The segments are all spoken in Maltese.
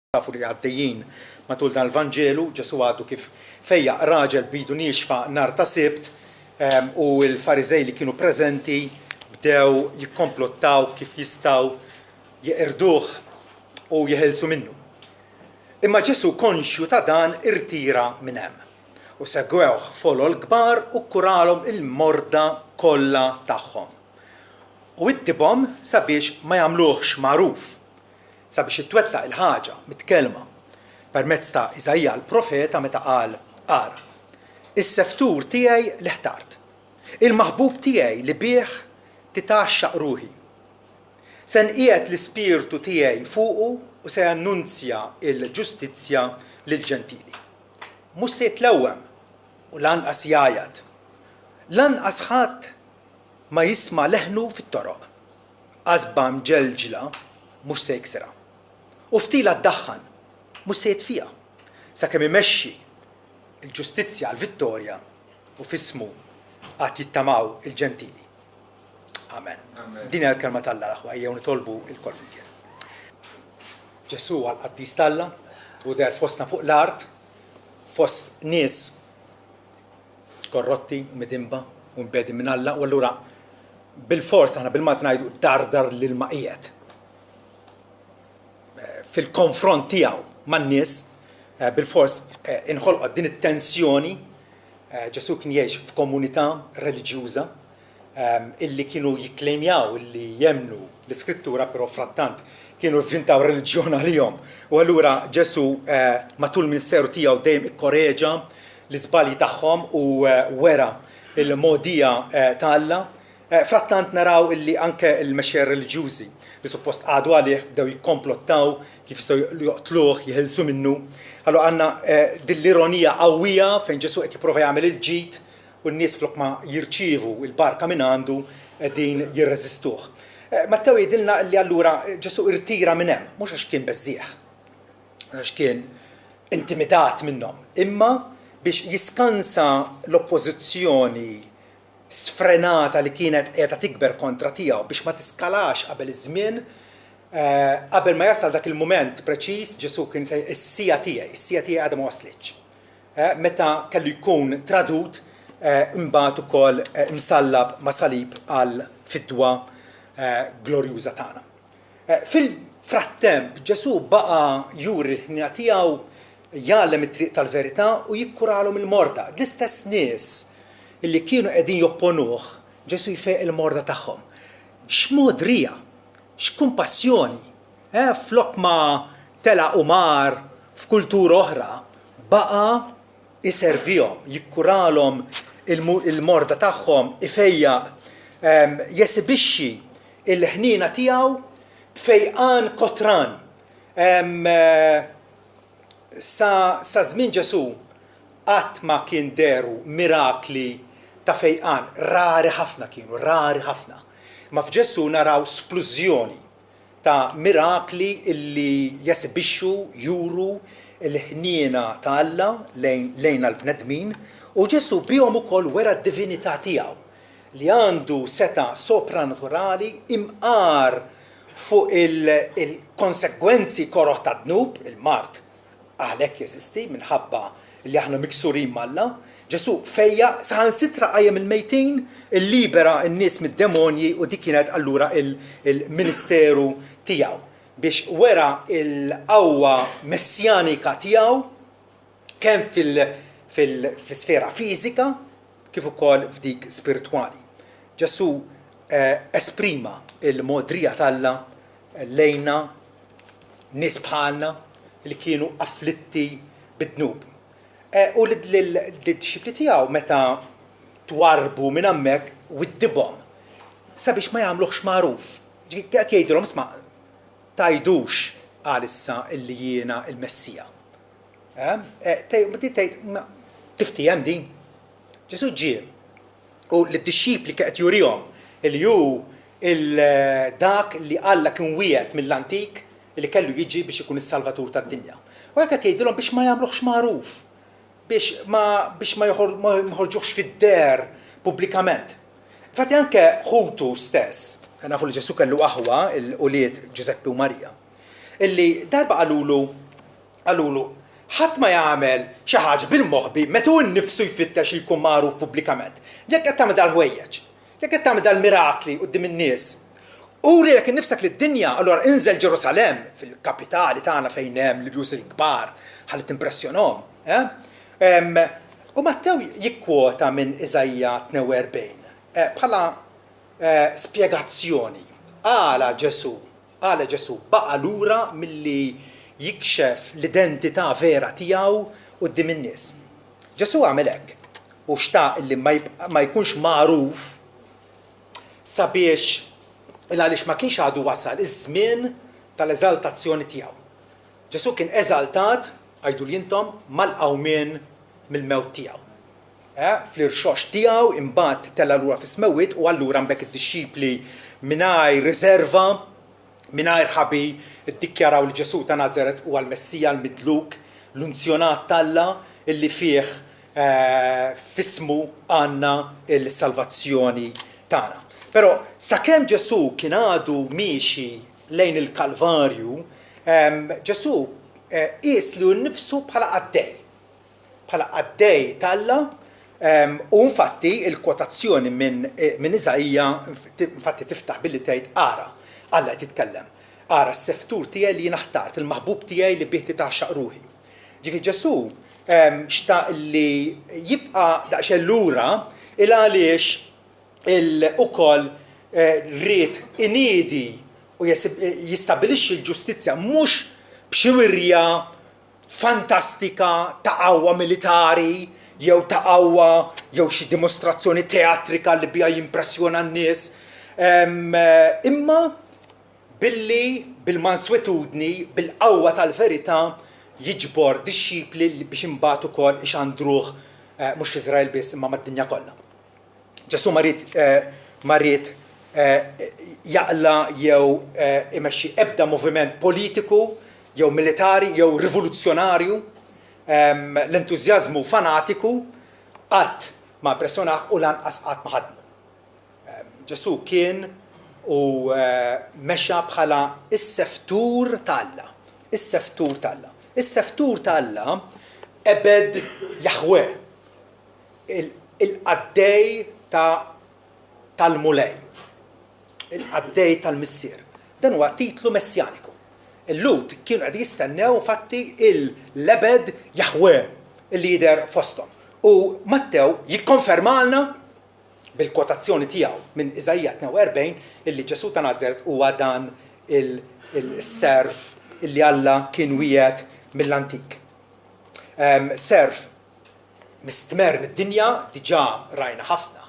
tafu li għaddejjin matul dan l-Vanġelu, Ġesu għadu kif fejjaq raġel bidu nixfa nar ta' Sibt u l-Farizej li kienu preżenti bdew jikkomplottaw kif jistaw jeqirduh u jeħelsu minnu. Imma Ġesu konxju ta' dan irtira minn hemm u segwewh folol kbar u kuralhom il-morda kollha tagħhom. U ittibhom sabiex ma jagħmluhx magħruf, sabiex ittwettaq il-ħaġa mitkellma permezz ta' Iżajja l-profeta meta qal ara. Is-seftur tiegħi li ħtart, il-maħbub tiegħi li bih titaxxaq ruħi. Se nqiegħed l-ispirtu tiegħi fuqu u se annunzja l-ġustizzja lill-ġentili. Mhux se jitlewwem u lanqas jgħajjad. Lanqas ħadd ma jisma' leħnu fit-toroq. Qasba mġelġla mhux se jiksirha. U ftila ddaħħan mhux se jitfiha sakemm imexxi l-ġustizzja l-vittorja u f'ismu qatt jittamaw il-ġentili. Amen. Din hija l-kelma tal-Alla aħwa jew nitolbu l-kol fil-kien. Ġesu għall-qaddis Talla u der fostna fuq l-art fost nies korrotti u midimba u mbedi minn Alla u allura bil-fors aħna bil-mat ngħidu dardar lil maqiegħed. Fil-konfront tiegħu man-nies bil-fors inħolqot din it-tensjoni. Ġesu kien jgħix f'komunità reliġjuża illi kienu jikklejmjaw illi jemnu l-Iskrittura però frattant kienu vvintaw reliġjon għalihom. U allura Ġesu matul ministeru tiegħu dejjem ikkoreġa l-iżbalji tagħhom u wera il-mogħdija ta' Alla. Frattant naraw illi anke l-mexxejja reliġjużi li suppost għadu għalih bdew jikkomplottaw kif jistgħu joqtluh, jeħilsu minnu. Allura għandna din l-ironija qawwija fejn Ġesu qed jipprova jagħmel il-ġid u n-nies flok ma jirċievu l-barka minn għandu qegħdin jirreżistuh. Mattew jgħidilna li allura Ġesu irtira minn hemm, mhux għax kien beżżieħ, għax kien intimidat minnhom, imma biex jiskansa l-oppożizzjoni sfrenata li kienet qiegħda tikber kontra tiegħu biex ma tiskalax qabel iż-żmien, qabel ma jasal dak il-mument preċiż Ġesu kien se is-sija tiegħi għadha ma waslitx. Meta kellu jkun tradut imbagħad ukoll msallab ma' salib għal fidwa glorjuża tagħna. Fil-frattemp Ġesu baqa' juri l-ħnina tiegħu jgħallem it-triq tal-verità u jikkuralhom il-morda. L-istess nies illi kienu qegħdin jopponuh, Ġesu jfeq il-morda tagħhom. X'modrija, x'kumpassjoni, flok ma tela' u mar f'kultura oħra, baqa' iservihom, jikkuralhom il-morda tagħhom, ifejjaq, jesibixxi il-ħnina tiegħu b'fejqan kotran. Sa żmien Ġesu qatt ma kien deru mirakli ta' fejqan, rari ħafna. Ma f'Ġesu naraw splużjoni ta' mirakli illi jesibixxu, juru l-ħniena ta' Alla lejn għall-bnedmin u Ġesu bihom ukoll wera d-divinità tiegħu li għandu seta' sopranaturali imqar fuq il-konsegwenzi koroħ ta' dnub, il-mart għalhekk jeżisti minħabba li aħna miksurin mal-Alla. Ġesu fejja saħansitra qajjem il-mejtin, illibera n-nies mid-demonji u dik kienet allura il-ministeru tiegħu biex wera l-qawwa messjanika tiegħu kemm fil-sfera fiżika kif ukoll f'dik spiritwali. Ġesu esprima il-modrija tal-Alla lejna nies bħalna li kienu afflitti bid-dnub. U l-disċipli tiegħu meta twarbu minn hemmhekk u ddibhom sabiex ma jagħmluhx magħruf. Qed jgħidulhom isma' tgħidux għalissa illi jiena l-Messija. Tiftihem din. Ġesu ġie u l-disċipli qed jurihom li hu dak li Alla kien wieħed mill-antik li kellu jiġi biex ikun is-salvatur tad-dinja. U hekk qed jgħidulhom biex ma jagħmluhx magħruf. Biex ma jħorġuhx fid-der pubblikament. Infatti anke ħutu stess, nafu li Ġesu kellu aħwa l-ulied Ġuseppe u Marija, illi darba qalulu Għalulu, ħadd ma jagħmel xi ħaġa bil-moħħbi meta hu nnifsu jfittex li jkun magħruf pubblikament. Jekk qed tagħmel dal-ħwejjeġ, jekk qed tagħmel dal-mirakli quddiem in-nies, uri jekk innifsek lid-dinja, allura inżel Ġerusalemm fil-kapitali tagħna fejn hemm l-Ġusi kbar ħalli timpressjonhom. U Mattew jikkwota minn Iżajja 42 bħala spjegazzjoni għala Ġesu baqa' lura milli jikxef l-identità vera tiegħu quddiem in-nies. Ġesu għamel hekk u xtaq li ma jkunx magħruf sabiex għaliex ma kienx għadu wasal iż-żmien tal-eżaltazzjoni tiegħu. Ġesu kien eżaltat għajdu jintom mal-qawmien mill-mewt tiegħu. Fl-irxox tiegħu imbagħad tella lura fis-mewt u allura mbagħad id-dixxipli mingħajr riserva, mingħajr ħabi iddikjaraw li Ġesu ta' Nażaret huwa l-Messija l-Midluk, l-unzjonat talla illi fih f'ismu għandna l-salvazzjoni tagħna. Però sakemm Ġesu kien għadu miexi lejn il-Kalvarju, Ġesu qis li nnifsu bħala għaddej talla, u infatti il-kwotazzjoni minn Iżajja infatti tiftaħ billi tgħid ara Alla qed titkellem. Ara s-seftur tiegħi li naħtart, il-maħbub tiegħi li bih titaxxaq ruħi. Ġifi Ġesu xtaq li jibqa' daqsxejn lura il għaliex ukoll rrid iniedi u jistabbilixxi l-ġustizzja mhux b'xi wirja fantastika ta' qawwa militari jew ta' qawwa jew xi dimostrazzjoni teatrika li biha jimpressjona n-nies, imma billi bil-manswetudni, bil-qawwa tal-verità jiġbor dixxipli biex imbagħad ukoll ixandruh mhux f'Iżrael biss imma mad-dinja kollha. Ġesu ma rrid jaqla jew imexxi ebda moviment politiku jew militari jew rivoluzzjonarju, l-entużjażmu fanatiku qatt ma impressjonaħ u lanqas qatt ma ħadmu. Ġesu kien u mexa bħala is-seftur ta' Alla. Is-seftur ta' Alla ebed Jaħwe, il-qaddej tal-mulej, il-qaddej tal-missier. Dan huwa titlu messjaniku. Il-Lut kienu qed jistennew fatti il-lebed Jaħwe il-lider fosthom. U Mattew jikkonfermalna bil-kwotazzjoni tiegħu minn Iżajja 42 illi Ġesu ta' Nażaret huwa dan il-serv illi Alla kien wiegħed mill-antik. Serv mistmer mid-dinja diġà rajna ħafna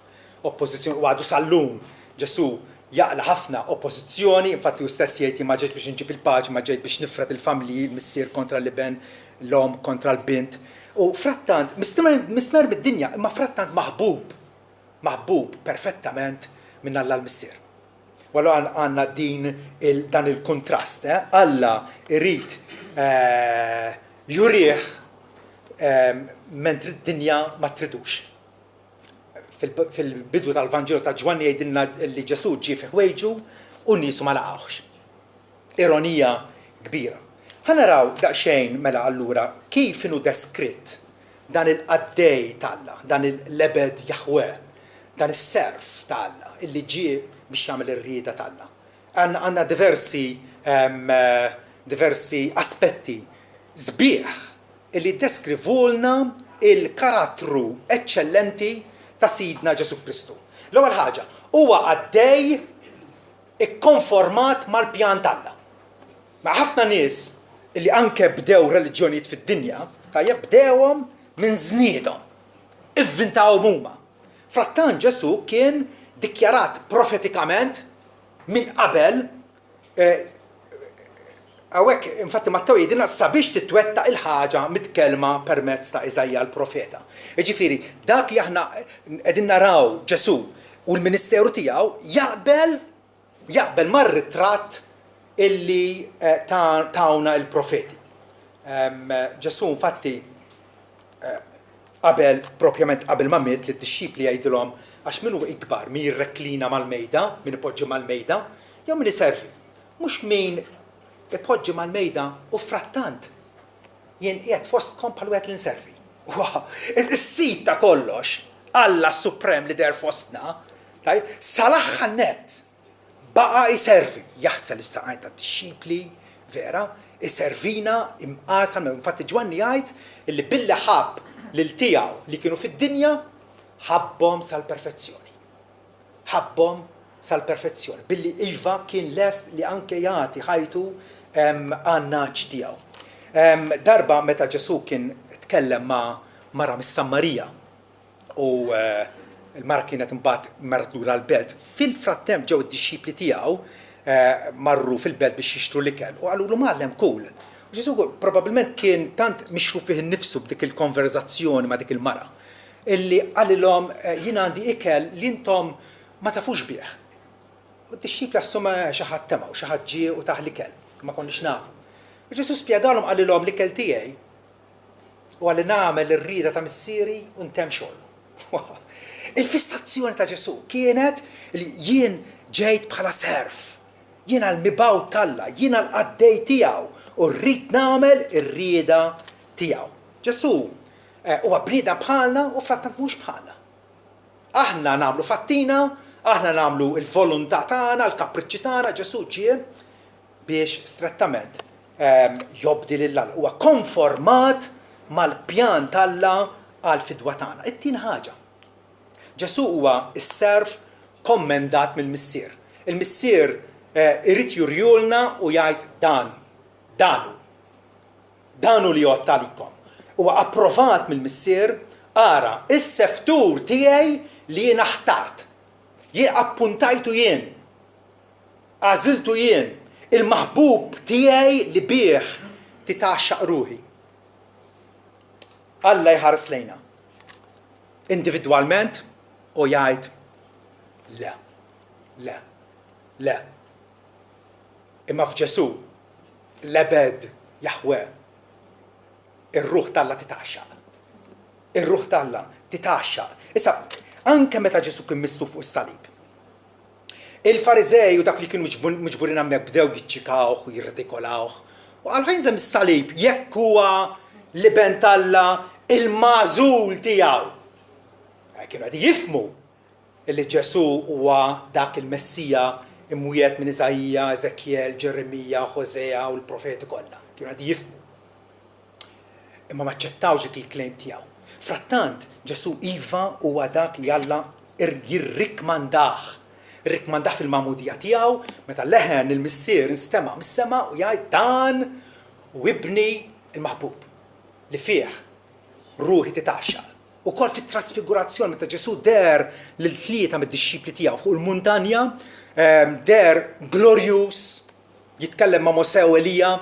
oppożizzjoni u għadu sal-lum Ġesu jaqla ħafna oppożizzjoni, infatti hu stess jgħid ma ġejt biex inġib il-paċi, ma ġejt biex nifred il-familji, missier kontra l-iben, l-om kontra l-bint. U frattant mistmer mid-dinja, imma frattant maħbub perfettament minn Alla l-missier. Wallu għandna dan il-kontrast, Alla irrid jurih mentri d-dinja ma tridux. Fil-bidu tal-Vanġelu ta' Ġwanni jgħidilna li Ġesu ġie fi ħwejġu u n-nisu ma laqgħux. Ironija kbira. Ħanaraw daqsxejn mela allura kif inhu deskritt dan il-qaddej ta' Alla, dan il-lebed Jaħwe, dan is-serf ta' Alla illi ġie biex jagħmel ir-rieda ta' Alla. Għandna diversi aspetti sbieħ illi deskrivulna il-karattru eċċellenti ta' Sidna Ġesu Kristu. L-ewwel ħaġa, huwa għaddej ikkonformat mal-pjan ta' Alla. Ma' ħafna nies illi anke bdew reliġjonijiet fid-dinja, bdewhom minn żniedhom, ivvintawhom huma. Frattant Ġesu kien dikjarat profetikament minn qabel hawnhekk infatti Mattew jgħidilna sabiex titwettaq il-ħaġa mitkellma permezz ta' Iżajja l-profeta. Jiġifieri dak li aħna qegħdin naraw Ġesu u l-ministeru tiegħu jaqbel mar-ritratt illi tawna l-profeti. Ġesu infatti propjament qabel ma miet li t-tixxipli jgħidilhom għax min huwa ikbar, min jirrekklina mal-mejda, min ipoġġi mal-mejda, jew min iservi. Mhux min ipoġġi mal-mejda u frattant jien qiegħed fostkom bħal wieħed li nservi. Is-sit ta' kollox, Alla suprem li der fostna, sal-aħħar nett baqa' iservi. Jaħsel is-saqajn tad-dixxipli, vera, iservina imqasam, infatti Ġwanni jgħid illi billi ħabb lil tiegħu li kienu fid-dinja ħabbhom sal-perfezzjoni. Ħabbhom sal-perfezzjoni. Billi iva kien lest li anke jagħti ħajtu għan-naċ tiegħu. Darba meta Ġesu kien tkellem ma' mara mis-Sammarija u il-mara kienet imbagħad marret lura l-belt. Fil-frattemp ġew id-dixxipli tiegħu marru fil-belt biex jixtru l-ikel u qalulu Mgħallem kul. U Ġesu probabbilment kien tant mixru fih innifsu b'dik il-konverzazzjoni ma' dik il-mara illi qalilhom jien għandi ikel li intom ma tafux bih. U d-dixxipli assuma xi ħadd tema' u xi ħadd ġie u taħ l-ikel, ma konniex nafu. U Ġesu spjegalhom qalilhom l-ikel tiegħi u għalli nagħmel ir-rieda ta' missieri u ntemm xogħlu. Il-fissazzjoni ta' Ġesu kienet li jien ġejt bħala serf, jien għall-mibaw talla, jien għall-qaddej tiegħu u rrid nagħmel ir-rieda tiegħu. Ġesu huwa bniedem bħalna u frattant mhux bħalna. Aħna nagħmlu fattina, aħna nagħmlu l-volontà tagħna, l-kapriċċi tagħna, Ġesu ġie biex strettament jobdi lil-Alla. Huwa konformat mal-pjan talla għal-fidwa tagħna. It-tieni ħaġa. Ġesu huwa s-serf kommendat mill-missier. Il-missier irid jurjulna u jgħid danu li jgħod talikom. Huwa approvat mill-missier ara is-seftur tiegħi li jien ħtart. Jien appuntajtu jien. Għażiltu jien il-maħbub tiegħi li bih titaxxaq ruħi. Alla jħares lejna individwalment u jgħid le. Imma f'Ġesu l-ebed Jaħwe ir-ruħ Talla titaxxaq. Ir-ruħ Talla titaxxaq. Issa anke meta Ġesu kien mistuf fuq is-salib. Il-Fariżej u dak li kienu miġburin hemmhekk bdew jiċċikawh u jirridikolawh. U għalfejn żemm is-salib jekk huwa l-iben Talla il-magħżul tiegħu. Kienu qed jifhmu li Ġesu huwa dak il-Messija imwiet minn Iżajja, Eżekjel, Ġeremija, Ħosea u l-profeti kollha. Kienu qed jifhmu. Imma ma aċċettawx dik il-klejm tiegħu. Frattant Ġesu iva huwa dak li Alla jirrikmandah. Irrikmandah fil-magħmudija tiegħu meta leħen il-missier instema' mis-sema u jgħid dan u ibni il-maħbub li fih ruħi titaxxaq. Ukoll fit-trasfigurazzjoni meta Ġesu der lil-tlieta mid-dixxipli tiegħu fuq il-muntanja, der glorious, jitkellem ma' Mosè u Elija,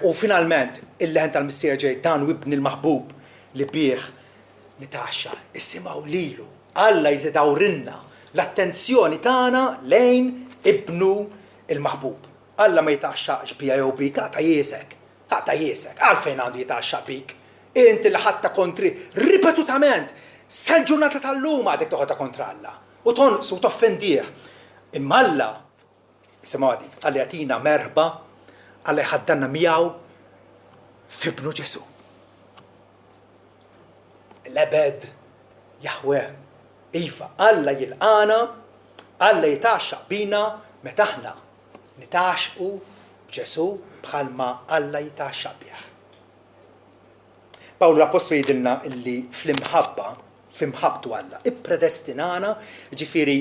u finalment il-leħen tal-missier ġej dan u ibni il-maħbub li bih nitaxxaq. Isimgħu lilu, Alla jtidawrinna l-attenzjoni tagħna lejn ibnu il-maħbub. Alla ma jitaxxaqx bija jew bik, ħata jesek, għalfejn għandu jitaxxaq bik. Inti li ħatta kontri ripetutament sal-ġurnata tal-lum għadek toħodha kontra Alla u tonqsu toffendih. Imma Alla isimgħu Alla jagħtina merħba, Alla jħaddanna miegħu f'ibnu Ġesu. L-ebed Jaħwe. Iva, Alla jilqana, Alla jitaxxaq bina meta aħna nitaxqu b'Ġesu bħalma Alla jitaxxaq bih. Pawlu l-Apostolu jgħidilna illi fl-imħabtu Alla ippredestinana, ġifieri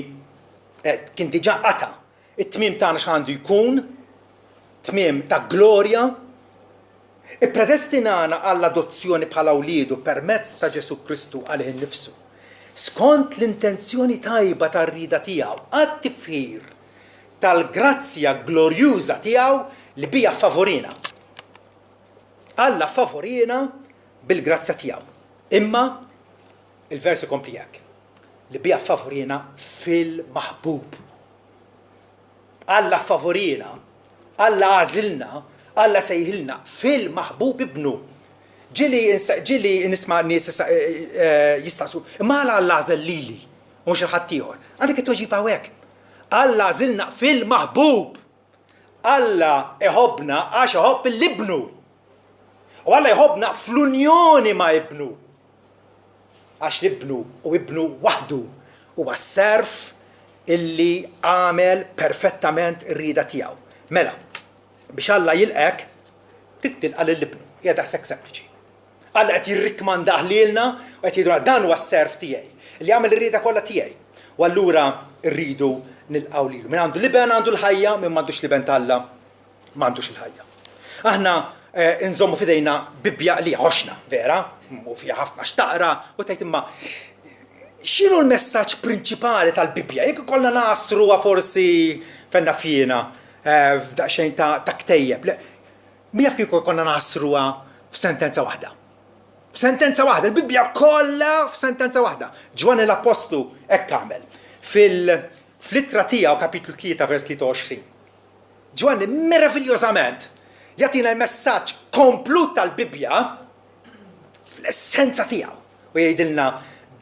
kien diġà qata it-tmiem tagħna x'għandu jkun, tmiem ta' glorja, ippredestinana għall-adozzjoni bħala wliedu permezz ta' Ġesu Kristu għalih innifsu. Skont l-intenzjoni tajba tar-rida tiegħu, għat-tifħir tal-grazzja glorjuża tiegħu li bija favorina. Alla favorina bil-grazzja tiegħu. Imma il-versi kompli hekk. Li bija favorina fil-maħbub. Alla favorina, Alla għażilna, Alla sejħilna fil-maħbub ibnu. Ġili nisma' nies jistaqsu, imma Alla għażel lili, mhux il-ħadd ieħor. Għandek it-tweġiba hekk. Alla għażilna fil-maħbub. Alla iħobbna għax iħobb l-ibnu. U Alla jħobbna fl-unjoni ma' ibnu. Għax l-ibnu u ibnu waħdu huwa serf illi għamel perfettament ir-rida tiegħu. Mela, biex Alla jilqek trid tilqa' lill-ibnu. Hija daqshekk sempliċi. Alla qed jirrikmandah lilna u qed jgħidulna dan huwa s-serf tiegħi li jagħmel ir-rieda kollha tiegħi. U allura rridu nilqgħu lilu. Min għandu liben għandu l-ħajja, min m'għandux liben Alla m'għandux il-ħajja. Aħna nżommu fidejna Bibbja li ħoxna, vera, u fiha ħafna x'taqra u tgħid imma x'inhu l-messaġġ prinċipali tal-Bibbja? Jekk ikollna nasruha forsi fenna fjena f'daqsxejn ta' ktejjeb. Mi jaf kieku jkollna nasruha f'sentenza waħda. F'sentenza waħda, il-Bibbja kollha f'sentenza waħda. Ġwan l-Apostlu hekk għamel fl-ittra tiegħu kapitlu 3 vers 23. Ġwan meravigljożament jagħtina l-messaġġ komplut tal-Bibbja fl-essenza tiegħu u jgħidilna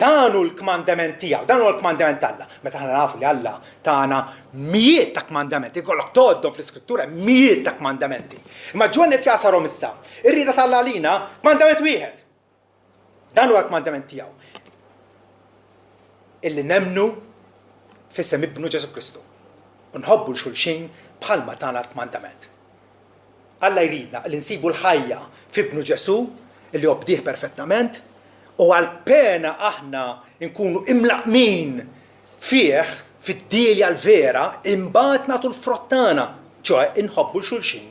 dan hu l-kmandament tiegħu, dan huwa l-kmandament Alla. Meta aħna nafu li Alla tagħna mijiet ta' kmandamenti, ikollok tgħoddhom fl-Iskrittura mijiet ta' kmandamenti. Imma ġwan qed jasarhom issa. Ir-rieda tal-Alla għalina kmandament wieħed. Dan huwa l-kmandament tiegħu. Illi nemmnu f'isem Ibnu Ġesu Kristu. U nħobbu l-xulxin bħalma tagħna l-kmandament. Alla jridna li nsibu l-ħajja f'Ibnu Ġesu illi jobdih perfettament u għal-pena aħna nkunu imlaqmin fih fid-dilja l-vera imbagħad nagħtu l-frottana, ċoe inħobbu l-xulxin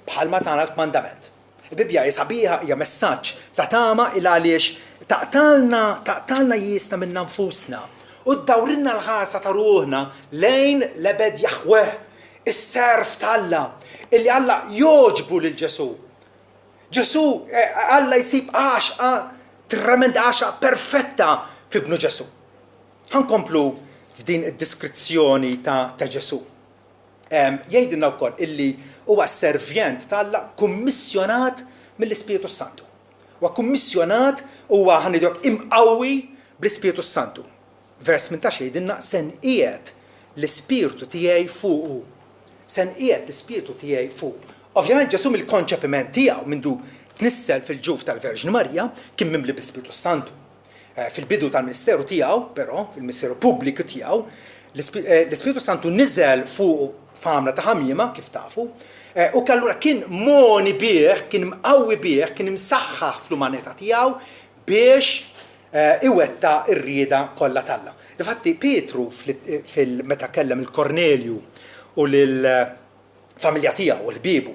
bħalma tagħna l-kmandament. Il-Bibbja hija sabiħa hija messaġġ ta' tama il għaliex taqtalna jisna minn nfusna u ddawrilna l-ħarsa ta' ruħna lejn l-ebed Jaħweh, is-serf tal-Alla illi Alla joġbu lil Ġesu. Ġesu Alla jsib għaxqa trement għaxa perfetta f'Ibnu Ġesu. Ħankomplu f'din id-diskrizzjoni ta' Ġesu. Jgħidilna wkoll illi huwa servjent tal-Alla kummissjonat mill-Ispiritu Santu. Huwa kummissjonat huwa ħanidok imqawwi bl-Ispiritu Santu. Vers 18 jgħidilna se nqiegħed l-Ispiritu tiegħi fuqu. Se nqiegħed l-Ispiritu tiegħi fuqu. Ovvjament Ġesu mill-konċepiment tiegħu mindu tnissel fil-ġuf tal-Verġin Marja kien mimli bl-Ispiritu Santu. Fil-bidu tal-Ministeru tiegħu, però, fil-Ministeru Pubbliku tiegħu, l-Ispiritu Santu niżel fuq famla ta' ħamiema kif tafu, u allura kien moni bih, kien mqawwi bih, kien imsaħħaħ fl-umanità tiegħu biex iwetta r-rieda kollha tal-Alla. Difatti Petru meta kellem il-Kornelju u lill-familja tiegħu u l-bibu,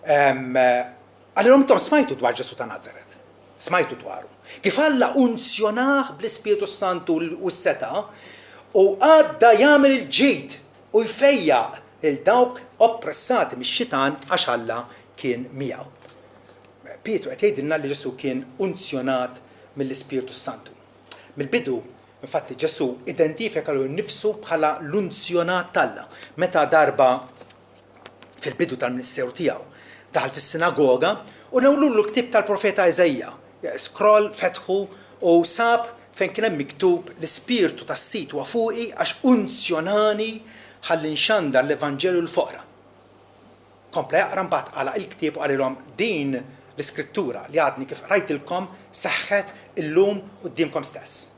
għallilhom intom smajtu dwar Ġesu ta' Nazaret. Smajtu dwaru. Kif Alla unzjonaħ bl-Ispiritu Santu u s-seta u għadda jagħmel il-ġid u jfejjaq il dawk oppressati mix-xitan għax Alla kien miegħu. Pietru qed jgħidilna li Ġesu kien unzjonat mill-Ispiritu Santu. Mill-bidu, infatti Ġesu identifika nnifsu bħala l-unzjonat tal-Alla. Meta darba fil-bidu tal-Ministeru tiegħu daħal fis-sinagoga u nawlulu l-ktib tal-profeta Eżejja. Scroll fetħu u sab fejn kien hemm miktub l-Ispirtu tas-sit wa fuqi għax unzjonani ħalli nxandar l-Evanġelju l-foqra. Kompla jaqra mbagħad għala il-ktieb u qalilhom din l-iskrittura li għadni kif rajtilkom saħħet illum qudiemkom stess.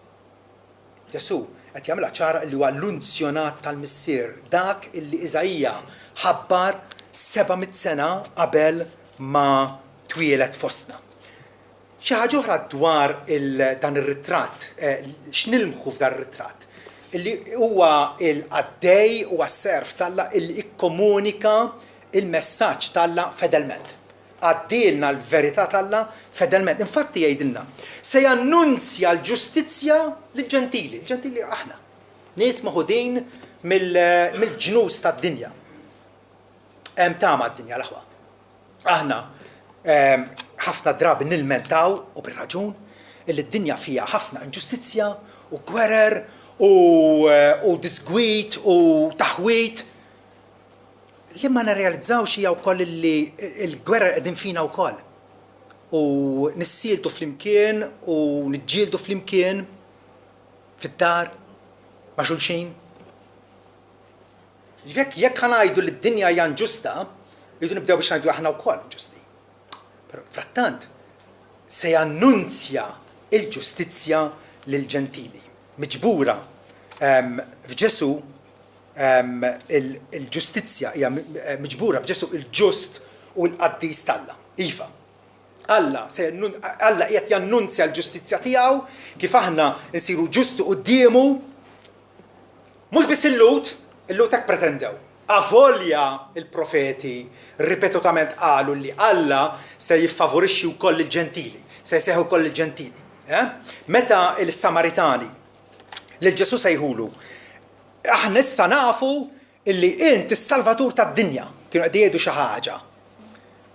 Ġesu qed jagħmilha ċara li huwa l-unzjonat tal-missier, dak illi Eżajja ħabbar 700 sena qabel ma twielet fostna. Xi ħaġa oħra dwar dan ir-ritratt, x'nilmħu f'dan ir-ritratt. Illi huwa l-għaddej huwa s-serf tal-Alla illi ikkomunika il-messaġġ tal-Alla fedelment. Għaddilna l-verità tal-Alla fedelment. Infatti jgħidilna se jannunzja l-ġustizzja lill-ġentili. Ġentili aħna. Nies maħudin mill-ġnus tad-dinja. Hemm tama d-dinja l-aħwa. Aħna ħafna drabi nilmentaw u bir-raġun illi d-dinja fija ħafna inġustizzja u gwerer u disgwit u taħwit li ma nirrealizzawx hija wkoll li l-gwerer qegħdin fina wkoll. U nissieltu flimkien u niġġieldu flimkien fid-dar ma' xulxin. Jekk ħanajdu li d-dinja hija inġusta, jridu nibdew biex ngħidu aħna wkoll ġusti. Però frattant se jannunzja il-ġustizzja lill-ġentili. Miġbura f'Ġesu il-ġustizzja hija miġbura f'Ġesu il-ġust u l-qaddis tal-Alla. Iva. Alla qiegħed jannunzja l-ġustizzja tiegħu kif aħna nsiru ġusti qudiemu mhux biss il-lut hekk pretendew. Avolja il-profeti ripetutament qalu li Alla se jiffavorixxi wkoll il-ġentili, se jseħħu wkoll il-ġentili. Meta il-Samaritani lil Ġesu sejħulu, aħna issa nafu illi int is-Salvatur tad-dinja, kienu qed jgħidu xi ħaġa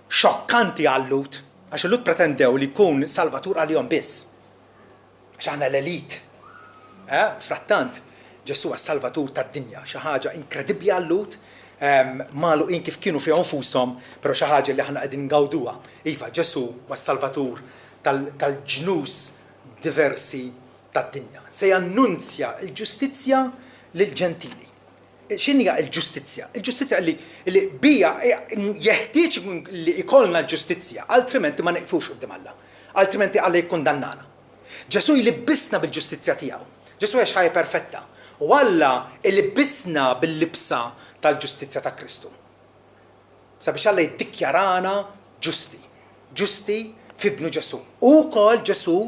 xokkanti għall-Lut, għax il-Lut pretendew li jkun Salvatur għalihom biss. Għax aħna l-elit. Frattant, Ġesu għas-Salvatur tad-dinja, xi ħaġa inkredibbli għall-Lut, magħluqin kif kienu fi anfushom, però xi ħaġa li aħna qegħdin ngawduha. Iva, Ġesu għas-Salvatur tal-ġnus diversi tad-dinja. Se jannunzja l-ġustizzja lill-ġentili. X'inhi l-ġustizzja? Il-ġustizzja li bija jeħtieġ li jkollna l-ġustizzja, altrimenti ma neqfux quddiem Alla. Altrimenti Alla jikkundannana. Ġesu jlibbisna bil-ġustizzja tiegħu. Ġesu hija xi ħaġa perfetta. U Alla illibbisna bil-libsa tal-ġustizzja ta' Kristu. Sabiex Alla jiddikjarana ġusti. Ġusti f'ibnu Ġesu. U wkoll Ġesu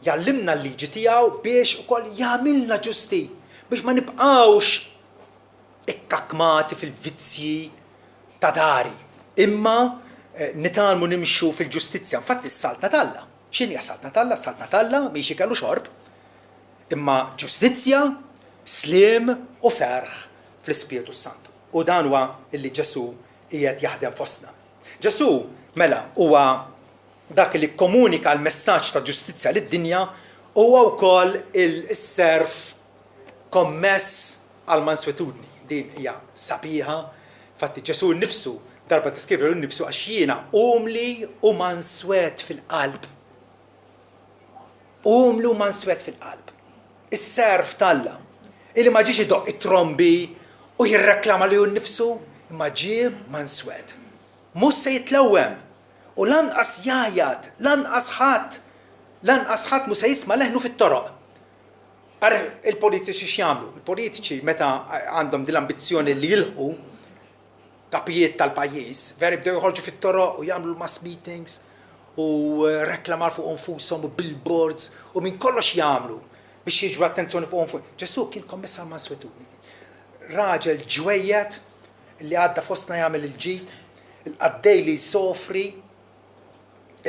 jallimna l-liġi tiegħu biex ukoll jagħmilna ġusti, biex ma nibqgħux ikkakmati fil-vizzji ta' dari, imma nitalmu nimxu fil-ġustizzja. Infatti s-saltna talla. X'inhi s-saltna talla? S-saltna talla mhix ikellu xorb, imma ġustizzja, sliem u ferħ fl-Ispiritu Santu. U dan huwa illi Ġesu qiegħed jaħdem fostna. Ġesu mela huwa dak li komunika l-messaġġ ta' ġustizzja lid-dinja huwa wkoll is-serf kommess għal manswetudni. Din hija sabiħa, infatti Ġesu nnifsu darba deskrivi nnifsu għax jiena umli u manswet fil-qalb. Umli u manswet fil-qalb. Is-serf talla illi ma ġiex idoq it-trombi u jirreklama li hu nnifsu imma ġie manswet. Mhux se jitlewwem. U lanqas jajat, lanqas ħadd mhux se jisma' leħnu fit-toroq. Għaref il-politiċi x'jagħmlu? Il-politiċi meta għandhom din l-ambizzjoni li jilħqu kapijiet tal-pajjiż, veri bdew joħorġu fit-toroq u jagħmlu mass meetings u reklamar fuq infushom u billboards u minn kollox jagħmlu biex jiġbru attenzjoni fuq infushom. Ġesu kien kommissar manswetudni. Raġel ġwejjed li għadda fostna jagħmel il-ġid, il-qaddej li jsofri,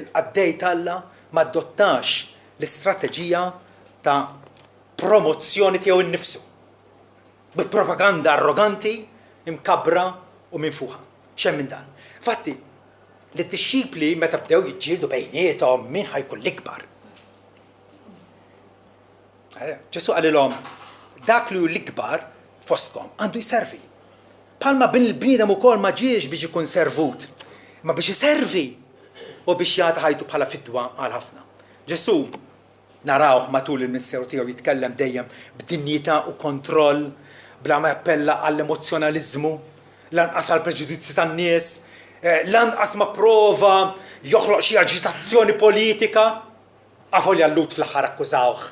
il-qaddej talla ma adottax l-istrateġija ta' promozzjoni tiegħu innifsu. Bi propaganda arroganti, imkabbra u minfuħa. Xemm minn dan. Fatti, l-disċipli meta bdew jiġġieldu bejniethom min ħajkun l-ikbar. Ġesu qalilhom dak li hu l-ikbar fostkom għandu jservi. Palma bin il-bniedem ukoll ma ġiex biex ikun servut, ma biex iservi u biex jagħti ħajtu bħala fidwa għal ħafna. Ġesu narawh matul il-ministeru tiegħu jitkellem dejjem b'dinjità u kontroll, bla ma jappella għall-emozjonaliżmu, lanqas għall preġudizzi tan-nies, lanqas ma prova joħloq xi aġitazzjoni politika. Avolja l-Lut fl-aħħar akkużawh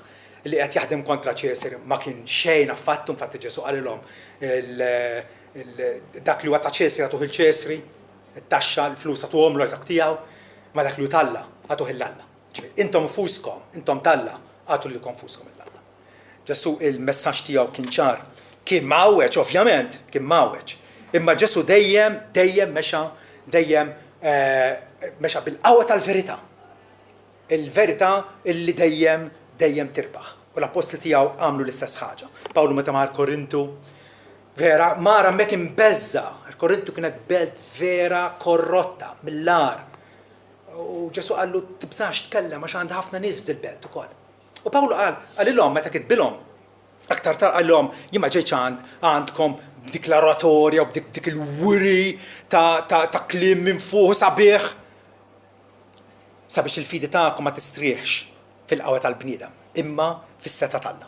li qed jaħdem kontra Ċesar ma kien xejn affattu, infatti Ġesu qalilhom dak li huwa ta' Ċesar għatuh il-Ċesri, it-taxxa, l-flus għatuhom l-ortak tiegħu, ma dak li hu Talla għatuh il-Alla. Intom fuskom, intom Talla għatu li konfuskom il-Alla. Ġesu il-messaġġ tiegħu kien ċar, kien mawweġ ovvjament, kien mawweġ. Imma Ġesu dejjem mexa bil-qawwa tal-verità. Il-verità illi dejjem tirbaħ. U l-apostli tiegħu għamlu l-istess ħaġa. Pawlu meta mar Korintu, vera mara mek imbezza. Korintu kienet belt vera korrotta mill-lar. U Ġesu qallu tibżax tkellem għax għandha ħafna nies f'dil-belt ukoll. U Pawlu qalilhom meta kitbilhom aktar tard qalhom jien ma ġejtx għandkom diklaratorja u dik il-wiri ta' kliem minn fuq sabiħ sabiex il-fidi tagħkom ma tistrieħx fil-qawwa tal-bniedem, imma fis-seta tagħna.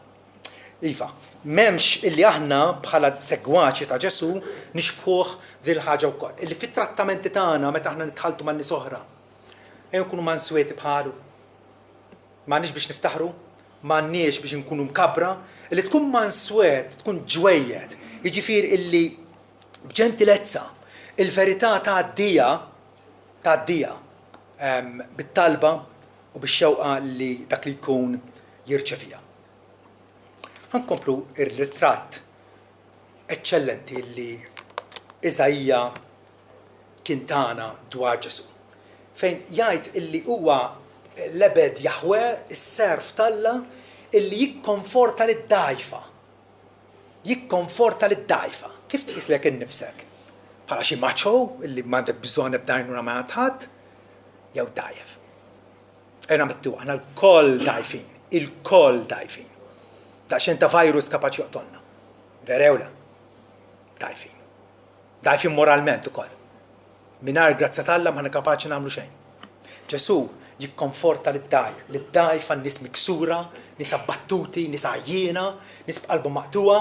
Iva, m'hemmx illi aħna bħala segwaċi ta' Ġesu nixbħuh f'din il-ħaġa wkoll. Illi fit-trattamenti tagħna meta aħna nitħaltu man nies oħra, nkunu mansweti bħalu. M'għandniex biex niftaħru, m'għandniex biex nkunu mkabbra, li tkun manswet, tkun ġwejjed, jiġifier illi b'ġentilezza il-verità tgħaddija bit-talba u bix-xewqa li dak li jkun jirċevija. Ħankomplu ir-ritratt eċċellenti li Iżajja kien tagħna dwar Ġesu. Fejn jgħid illi huwa l-ebed Jaħwe, is-serv t'Alla illi jikkonforta lid-dgħajfa. Jikkonforta lid-dgħajfa. Kif tqislek innifsek? Bħala xi macho illi m'għandek bżonn b'dajnuna ma ħadd jew dgħajef. Ejna mettu aħna l-koll dgħajfin, il-koll dgħajfin. Daqsxejn ta' virus kapaċi joqtolna. Verewla. Dgħajfin. Dgħajfin moralment ukoll. Mingħajr grazza t'Alla ma kapaċi nagħmlu xejn. Ġesu jikkonforta lid-dgħajfa, nies miksura, nies abbattuti, nies għajjiena, nies b'qalbhom maqtuwa.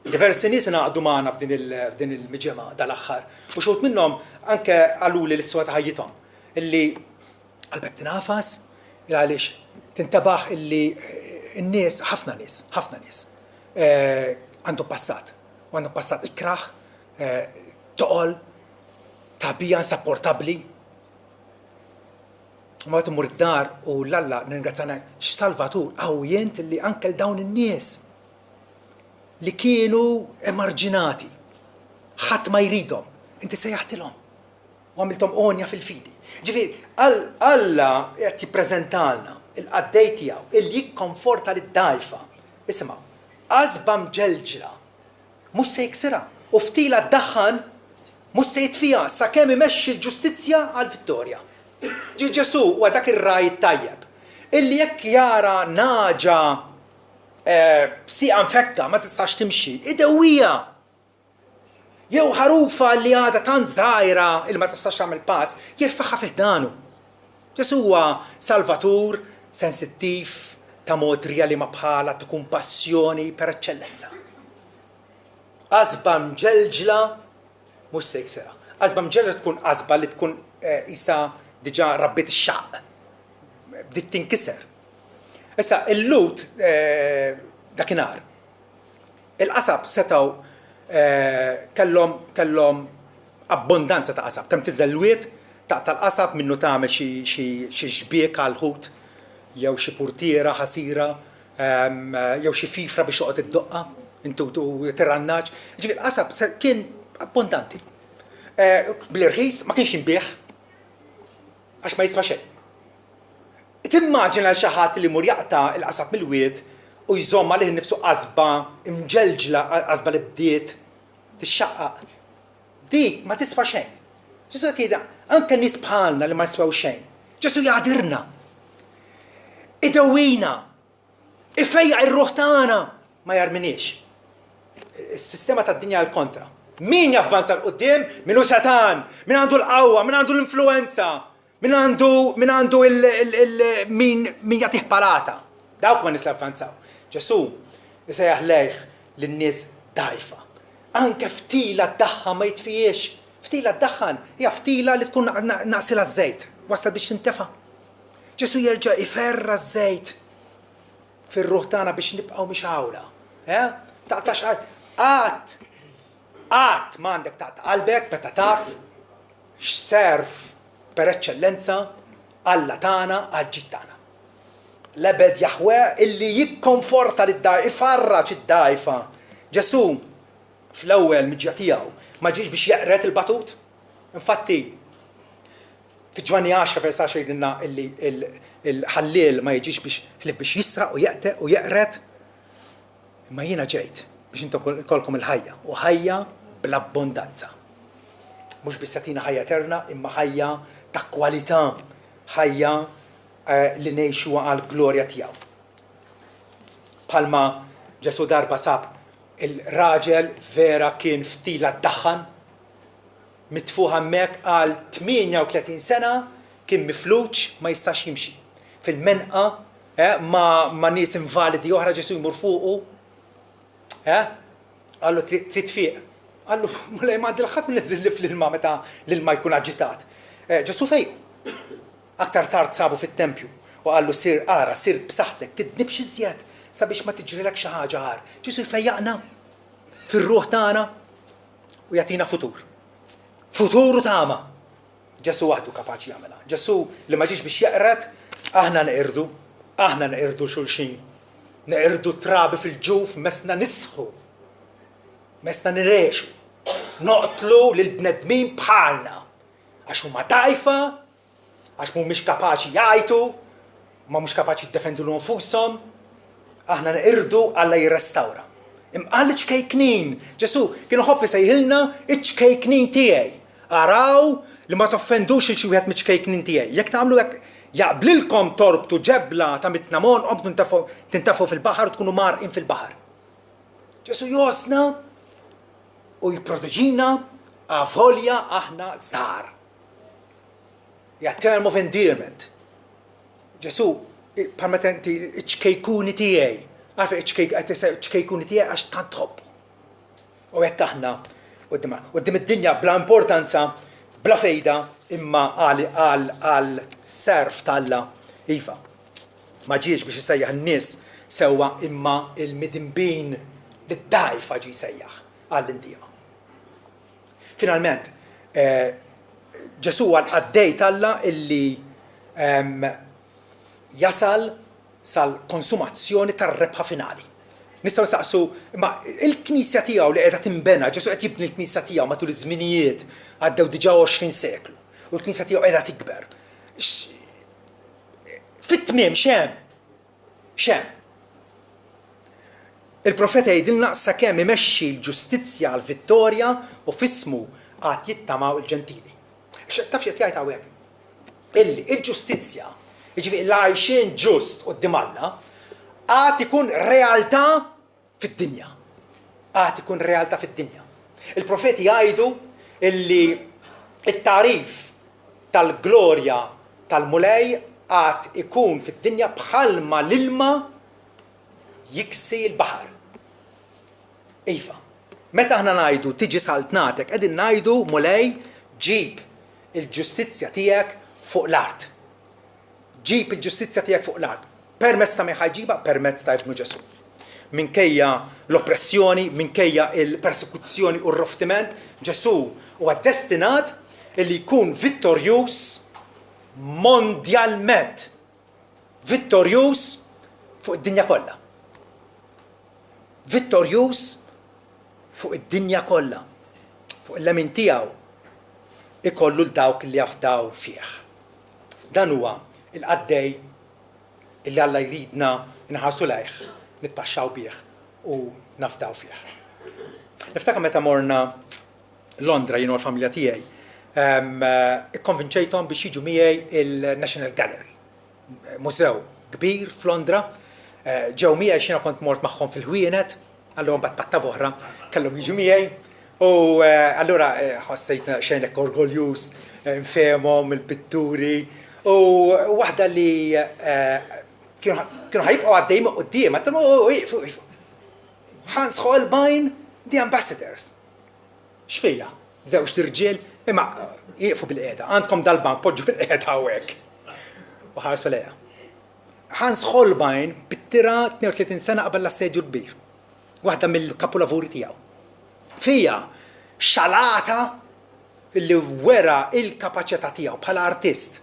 Diversi nies ingħaqdu magħna f'din il-miġema dal-aħħar u xogħod minnhom anke qaluli l-iswa ta' ħajjithom illi qalbek tinafas għaliex tintabaħ illi n-nies ħafna nies għandhom passat u għandhom passat ikraħ, toqol, tabija insapportabbli. Ma qed imur id-dar u l-Alla nirringrazzjana x'Salvatur qawwient li anke l dawn in-nies li kienu emarġinati. Ħadd ma jridhom, inti sejjaħtilhom u għamilthom onja fil-fidi. Ġifieri, Alla qed jippreżentalna il-qaddej tiegħu illi jikkonforta lid-dgħajfa. Isimgħu, qasba mġelġla mhux se jiksirha u ftila ddaħħan mhux se jitfiha sakemm imexxi l-ġustizzja għall-vittorja. Ġesu huwa dak ir-raj tajjeb illi jekk jara naġa b'sieqa mfekka ma tistax timxi, idewwija. Jew ħarufa li għadha tant żgħira illi ma tistax tagħmel pass, jirfaħħa fih danu. Ġesu huwa Salvatur sensittiv ta' mod reali ma bħala ta' kumpassjoni per eċċellenza. Qasba mġelġla mhux se jiksirha. Qasba mġelġla tkun qasba li tkun isa diġà rabbiet ix-xaq. Bdiet tinkiser. Issa il-lut dakinhar. Il-qasab setgħu kellhom abbondanza ta' qasab. Kemm tiżelwiet tal-qasab minnu tagħmel xi xbiek għal ħut jew xi purtiera ħasira jew xi fifra biex joqgħod iddoqqa intu tirrannaġ. Ġifieri qasab kien abbondanti. Bl-irħis ma kienx inbieħ għax ma jiswa xejn. Timmaġina xi ħadd li mur jaqta' il-qasab mill-wied u jżomm għalih innifsu qasba imġelġla, qasba li bdiet tixxaqqaq. Dik ma tiswa xejn. Ġesu qed jgħidha anke nies bħalna li ma jswew xejn. Ġesu jgħadirna. Idewwina. Ifejjaq ir-ruħ tagħna ma jarminiex. Is-sistema tad-dinja l-kontra. Min javvanza l-qudiem? Minu Satan, min għandu l-qawwa, min għandu l-influenza, min għandu min jagħtih palata. Dawk ma nies javvanzaw. Ġesu isejjaħ lejh lin-nies dgħajfa. Anke ftila d-daħħa ma jitfijiex. Ftila d-daħħan hija ftila li tkun naqsilha żejt, wasal biex tintefa'. Ġesu jerġa' iferra żejt fir-ruħ tagħna biex nibqgħu mixawla. Taqtax qatt m'għandek taqta' qalbek meta taf x'serv per eċċellenza Alla tagħna għall-ġid tagħna. L-ebed Jaħwe illi jikkonforta lid-dgħajfa, ifarraġ id-dgħajfa. Ġesu fl-ewwel miġja tiegħu ma ġiex biex jeqret il-batut. Infatti fi Ġwanni 10 vers 10 jgħidilna illi il-ħalliel ma jiġix biex jisraq u jeqteq u jeqret. Imma jiena ġejt biex intom ikolkom il-ħajja u ħajja bl-abbondanza. Mhux biss tagħtina ħajja eterna imma ħajja ta' kwalità, ħajja li ngħixu għall-glorja tiegħu. Bħalma Ġesu darba sab il-raġel vera kien ftila d-daħħan mitfuħ hemmhekk għal 38 sena kien mifluġ ma jistax jimxi. Fil-menqa ma' nies invalidi oħra Ġesu jmur fuqu. Għallu trid tfieq. Għallu mulej ma' dilħat niżillif l-ilma meta l-ilma jkun aġitat. Ġesu fejqu. Aktar tard sabu fit-tempju u qallu sir ara, sir b'saħħtek, tidnibx iżjed sabiex ma tiġrilek xi ħaġa ħar. Ġesu jfejjaqna fir-ruħ tagħna u jagħtina futur. Futuru tama. Ġesu waħdu kapaċi jagħmilha. Ġesu li ma ġiex biex jaqret, aħna neqirdu xulxin. Neqirdu trabi fil-ġuf mesna nistħu. Mesna nirexu. Noqtlu lill-bnedmin bħalna. Għax huma dgħajfa, għax mhumiex kapaċi jgħajtu, ma mhux kapaċi jiddefendu l-nfushom, aħna neqirdu Alla jirrestawra. Imqal iċkejknin, Ġesu kienu ħobbi sejħilna iċkejknin tiegħi. Araw li ma toffendux il xi wieħed miċkejknin tiegħi. Jekk tagħmlu hekk jaqblilkom torbtu ġebla ta' mitnamon qomtu tintafu fil-baħar u tkunu marqin fil-baħar. Ġesu josna u jipproteġina għavolja aħna żgħar. Ja term of endearment. Ġesu, permettenti iċkejkuni tiegħi. Għarfi iċkejkuni tiegħi għax tant tħobbu. U hekk aħna qudiem id-dinja bla importanza, bla fejda, imma għal serf talla iva. Ma ġiex biex isejjaħ n-nies sewwa imma il-midinbin lid-dgħajfa ġie jsejjaħ għall-indija. Finalment, Ġesu għaddej Alla illi jasal sal-konsumazzjoni tar-rebħa finali. Nistgħu nistaqsu, imma il-Knisja tiegħu li qiegħda tinbena, Ġesu qed jibni l-Knisja tiegħu matul iż-żminijiet għaddew diġà 20 seklu. U l-Knisja tiegħu qiegħda tikber. Fit-tmiem x'hemm? Il-profeta jgħidilna sakemm imexxi l-ġustizzja għall-vittorja u f'ismu għad jittamaw il-ġentili. Taf x'qed jgħid hawnhekk? Illi il-ġustizzja, jiġifieri l-għajxien ġust quddiem Alla, għad ikun realtà fid-dinja. Għad ikun realtà fid-dinja. Il-profeti jgħidu illi it-tarif tal-glorja tal-mulej għad ikun fid-dinja bħalma l-ilma jiksi l-baħar. Iva, meta aħna ngħidu tiġi saltnatek, qegħdin ngħidu mulej ġib il-ġustizzja tiegħek fuq l-art. Ġib il-ġustizzja tiegħek fuq l-art. Permezz ta' meħħaġiba, permezz ta' ibnu Ġesu. Minkejja l-oppressjoni, minkejja il-persekuzzjoni u r-roftiment, Ġesu huwa destinat li jkun vittorjuż mondjalment. Vittorjuż fuq id-dinja kollha. Vittorjuż fuq id-dinja kollha. Fuq il-lemin tiegħu ikollu l-dawk li jafdaw fih. Dan huwa il-qaddej illi Alla jridna nħarsu lejh, nitpaxxaw bih u nafdaw fih. Niftakar meta morna Londra jien u l-familja tiegħi, ikkonvinċejthom biex jiġu miegħi il-National Gallery. Mużew kbir f'Londra, ġew miegħi x'jiena kont mort magħhom fil-ħwienet, allura mbagħad patta boħra kellhom jiġu miegħi. U allura ħassejtna xejnek orgoljus, nfehmhom il-pitturi u waħda li kienu ħajbqgħu għaddejjin quddiem, għattilhom iqfu. Hans Holbein, The Ambassadors. X'fija? Żewġ tirġiel, imma jieqfu bil-qiegħda, għandkom dal-bank poġġu bil-qiegħda hawnhekk. U ħarsu lejha. Hans Holbein bittira 32 sena qabel l-assedju l-kbir. Waħda mill-kapolavuri tiegħu. Fija xalata li wera il-kapaċità tiegħu bħala artist.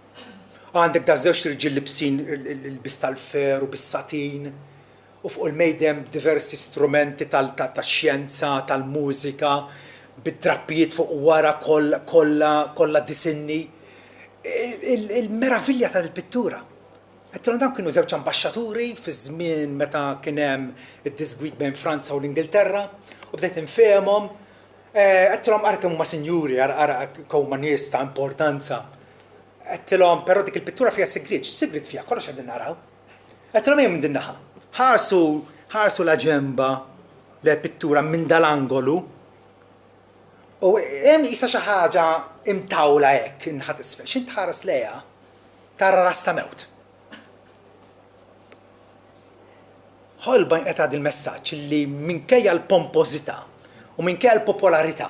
Għandek da żewġ irġiel libsin il-bis tal-fer u bis-satin u fuq il-mejdem diversi strumenti tax-xjenza, tal-mużika, bid-drappijiet fuq wara kollha disinni. Il-meravilja tal-pittura. Għettilhom dawn kienu żewġ ambaxxaturi fi żmien meta kien hemm id-disgwit bejn Franza u l-Ingilterra. U bdejt infehmhom, għettilhom ara kemm huma sinjuri, ara huma nies ta' importanza. Għettilhom però dik il-pittura fiha sigriet, x'sigriet fiha, kollox qegħdin naraw. Għettilhom hemm minn din naħa. Ħarsu la ġemba l-pittura minn dal-angolu. U hemm qisha xi ħaġa imtawla hekk inħadd isfel. X'int tħares lejha tara rasta mewt. Holbein qed għad il-messaġġ li minkejja l-pompożità u minkejja l-popolarità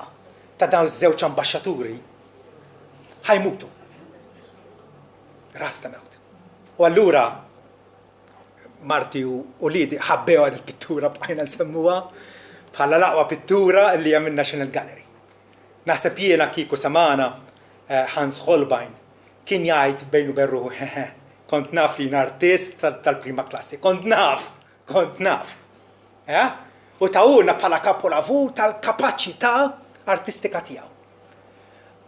ta' dawn iż-żewġ ambaxxaturi ħajmutu. ras ta' mewt. U allura Marti u Lidi ħabbew għad il-pittura bqajna nsemmuha bħala l-aqwa pittura li hemm in-National Gallery. Naħseb jiena kieku samana Hans Holbein kien jgħid bejn u berru kont naf li artist tal-prima klassi, kont naf. U tawuna bħala kapolavur tal-kapaċità artistika tiegħu.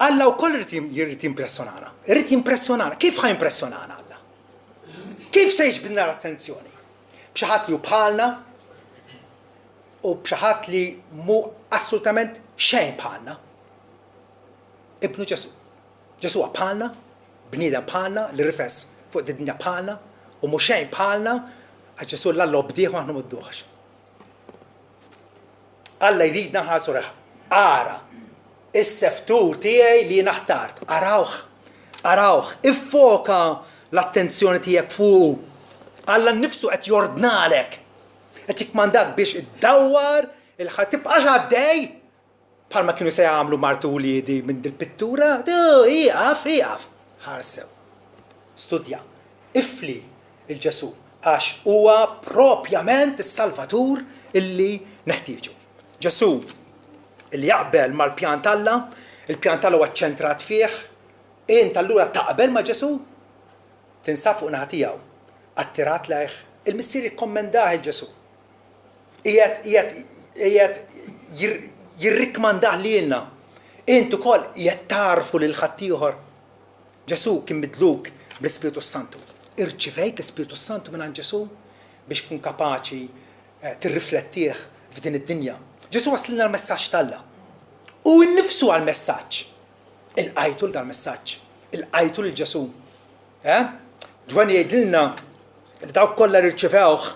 Alla wkoll irid jimpressjonana. Irid jimpressjonana. Kif ħa impressjonana Alla? Kif se jiġbidna l-attenzjoni? B'xi ħadd li hu bħalna u b'xi ħadd li mu assolutament xejn bħalna. Ibnu Ġesu. Ġesu bħalna, bniedem bħalna, li rifes fuq id-dinja bħalna u mhux xejn bħalna għax Ġesu l-Alla bdieħ aħna m'dduħx. Alla jridna ħasu reħ. Ara is-seftur tiegħi li naħtart. Arawh, iffoka l-attenzjoni tiegħek fuq. Alla nnifsu qed jordnalek. Qed jikmandak biex iddawwar il-ħadd tibqax għaddej bħalma kienu se jagħmlu Martu u Liedi minn dil-pittura. Iqaf. Ħarsew. Studja. Ifli il-Ġesu għax huwa propjament is-Salvatur illi neħtieġu. Ġesu illi jaqbel mal-pjan Alla, il-pjan Alla huwa ċċentrat fih, int allura taqbel ma' Ġesu, tinsab fuq naħa tiegħu, attirat lejh, il-missier jikkommendah il-Ġesu. Qiegħed jirrikmandah lilna. Int ukoll qiegħed tarfu lil ħadd ieħor. Ġesu kien midluk bl-Ispiritu Santu. Irċivejt l-Ispiritu Santu minn Ġesu biex tkun kapaċi tirriflettih f'din id-dinja. Ġesu waslilna l-messaġġ Alla. U nnifsu għal-messaġġ. Il-qajtu l-dal-messaġġ. Il-qajtu l-Ġesu. Ġwan jgħidilna li dawk kollha rċevewh,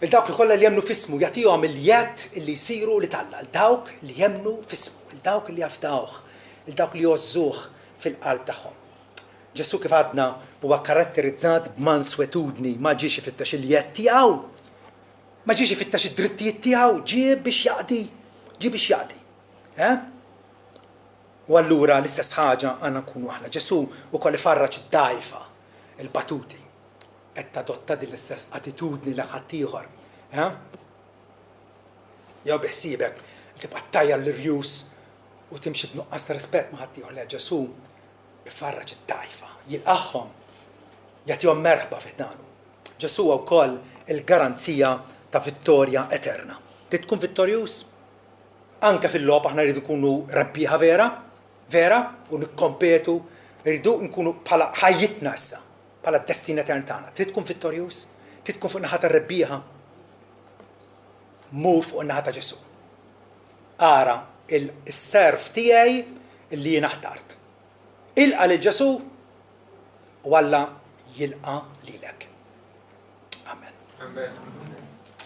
il-dawk li kollha li jemnu fismu, jagħtihom il-jed li jsiru li Alla, il-dawk li jemnu fismu, il-dawk li jafdawh, il-dawk li jożżuh fil-qalb tagħhom. Ġesu kif għadna huwa karatterizzat b'manswetudni, ma ġiex ifittex il-jed tiegħu. Ma ġiex ifittex id-drittijiet tiegħu, ġie biex jaqdi. U allura l-istess ħaġa għandna nkunu aħna. Ġesu wkoll ifarraġ id-dgħajfa, il-batuti, qed tadotta din l-istess attitudni li ħadd ieħor. Jew biħsiebek tibqa' ttajjar l-irjus u timxi b'nuqqas ta' rispett ma' ħadd ieħor. Le Ġesu ifarraġ id-dgħajfa, jilqahom, jagħtihom merħba f'danu. Ġesu wkoll il-garanzija ta' vittorja eterna. Trid tkun vittorjuż? Anke fil-logħba aħna rridu nkunu rebbieħa vera u nikkompetu, rridu nkunu bħala ħajjitna issa, bħala d-destin etern tagħna. Trid tkun vittorjuż? Trid tkun fuq naħa tar-rebbieħa? Mu fuq naħa ta' Ġesu. Ara il-serv tiegħi li jien ħtart. Ilqa' lil Ġesu u Alla jilqa' lilek. Amen.